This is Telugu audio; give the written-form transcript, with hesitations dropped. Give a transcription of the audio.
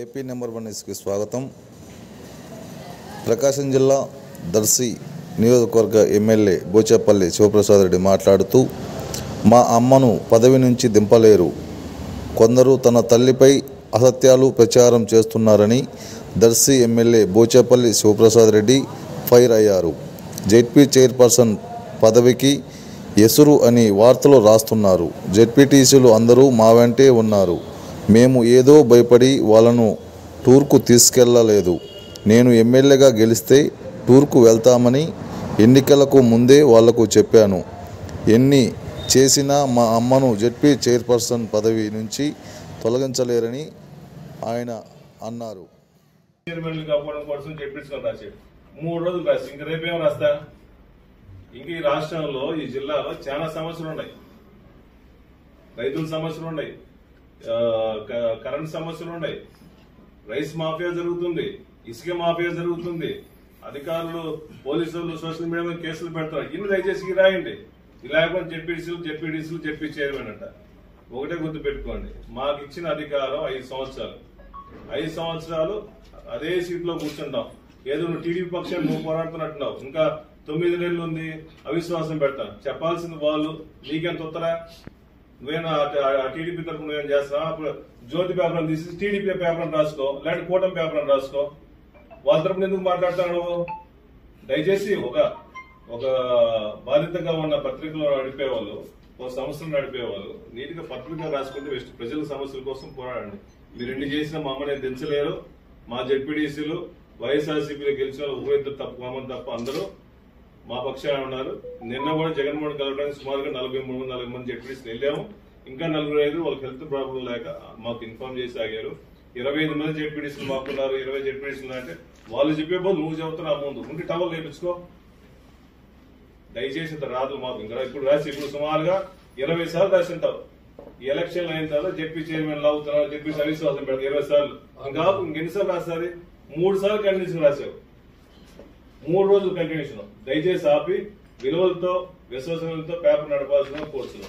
ఏపీ నెంబర్ 1 న్యూస్కి స్వాగతం. ప్రకాశం జిల్లా దర్శి నియోజకవర్గ ఎమ్మెల్యే బోచేపల్లి శివప్రసాద్ రెడ్డి మాట్లాడుతూ, మా అమ్మను పదవి నుంచి దింపలేరు, కొందరు తన తల్లిపై అసత్యాలు ప్రచారం చేస్తున్నారని దర్శి ఎమ్మెల్యే బోచేపల్లి శివప్రసాద్ రెడ్డి ఫైర్ అయ్యారు. జెడ్పీ చైర్పర్సన్ పదవికి ఎసురు అని వార్తలు రాస్తున్నారు. జెడ్పీటీసీలు అందరూ మా వెంటే ఉన్నారు. మేము ఏదో భయపడి వాళ్ళను టూర్కు తీసుకెళ్లలేదు. నేను ఎమ్మెల్యేగా గెలిస్తే టూర్కు వెళ్తామని ఎన్నికలకు ముందే వాళ్లకు చెప్పాను. ఎన్ని చేసినా మా అమ్మను జెడ్పీ చైర్పర్సన్ పదవి నుంచి తొలగించలేరని ఆయన అన్నారు. 3 రోజులు రాసి ఇంక రేపేమో రాస్తా. ఇంక ఈ రాష్ట్రంలో ఈ జిల్లాలో చాలా సమస్యలు ఉన్నాయి. రైతుల సమస్యలు ఉన్నాయి, కరెంట్ సమస్యలు ఉన్నాయి, రైస్ మాఫియా జరుగుతుంది, ఇసుక మాఫియా జరుగుతుంది, అధికారులు పోలీసులు సోషల్ మీడియా మీద కేసులు పెడతారు. ఇన్ని దయచేసి రాయండి. లేకపోతే జెడ్పీటీసీలు జెడ్పీ చైర్మన్ అంట. ఒకటే గుర్తు పెట్టుకోండి, మాకు ఇచ్చిన అధికారం 5 సంవత్సరాలు. 5 సంవత్సరాలు అదే సీట్లో కూర్చుంటాం. ఏదో నువ్వు టీడీపీ పక్షాన్ని నువ్వు పోరాడుతున్నట్టున్నావు. ఇంకా 9 నెలలు ఉంది, అవిశ్వాసం పెడతాను. చెప్పాల్సింది వాళ్ళు, నీకెంత ఉత్తరా? నువ్వేనా టీడీపీ తరఫున నువ్వేం చేస్తావు? అప్పుడు జ్యోతి పేపర్ తీసి టీడీపీ పేపర్ రాసుకో, లేదంటే కూటమి పేపర్ రాసుకో. వాళ్ళ తరఫున ఎందుకు మాట్లాడతావు నువ్వు? దయచేసి ఒక బాధితగా ఉన్న పత్రికలు నడిపేవాళ్ళు, ఒక సంస్థలు నడిపేవాళ్ళు నీట్ గా పత్రిక రాసుకుంటే బెస్ట్. ప్రజల సమస్యల కోసం పోరాడండి. మీరు ఎన్ని చేసినా మా అమ్మని దించలేరు. మా జెడ్పీటీసీలు వైఎస్ఆర్సీపీలో గెలిచిన ఒకరిద్దరు తప్ప, మామూలు తప్ప అందరూ మా పక్షాన ఉన్నారు. నిన్న కూడా జగన్మోహన్ కలవడానికి సుమారుగా 43-40 మంది జెడ్పీటీసీలు వెళ్ళాము. ఇంకా 45 వాళ్ళకి హెల్త్ ప్రాబ్లం లేక మాకు ఇన్ఫార్మ్ చేసి ఆగారు. 25 మంది జెడ్పీటీసీలు మాకున్నారు. 20 జెడ్పీటీసీలు అంటే వాళ్ళు చెప్పే బోధ నువ్వు చెబుతున్నా ముందు ఉండి టవల్ వేయించుకో. దయచేసి ఇంత రాదు మాకు. ఇంకా ఇప్పుడు రాసి ఇప్పుడు సుమారుగా 20 సార్లు రాసి ఉంటావు. ఈ ఎలక్షన్ అయిన తర్వాత జెడ్పీ చైర్మన్ అవుతున్నారు, జెడ్పీ అవిశ్వాసం పెడతారు 20 సార్లు. ఇంకా ఇంకెన్నిసార్లు రాస్తారు? 3 సార్లు కంటిన్యూషన్ రాశావు. 3 రోజులు కంటిన్యూషన్. దయచేసి ఆపి విలువలతో విశ్వసనీయతతో పేపర్ నడపాల్సిన కోర్సులు.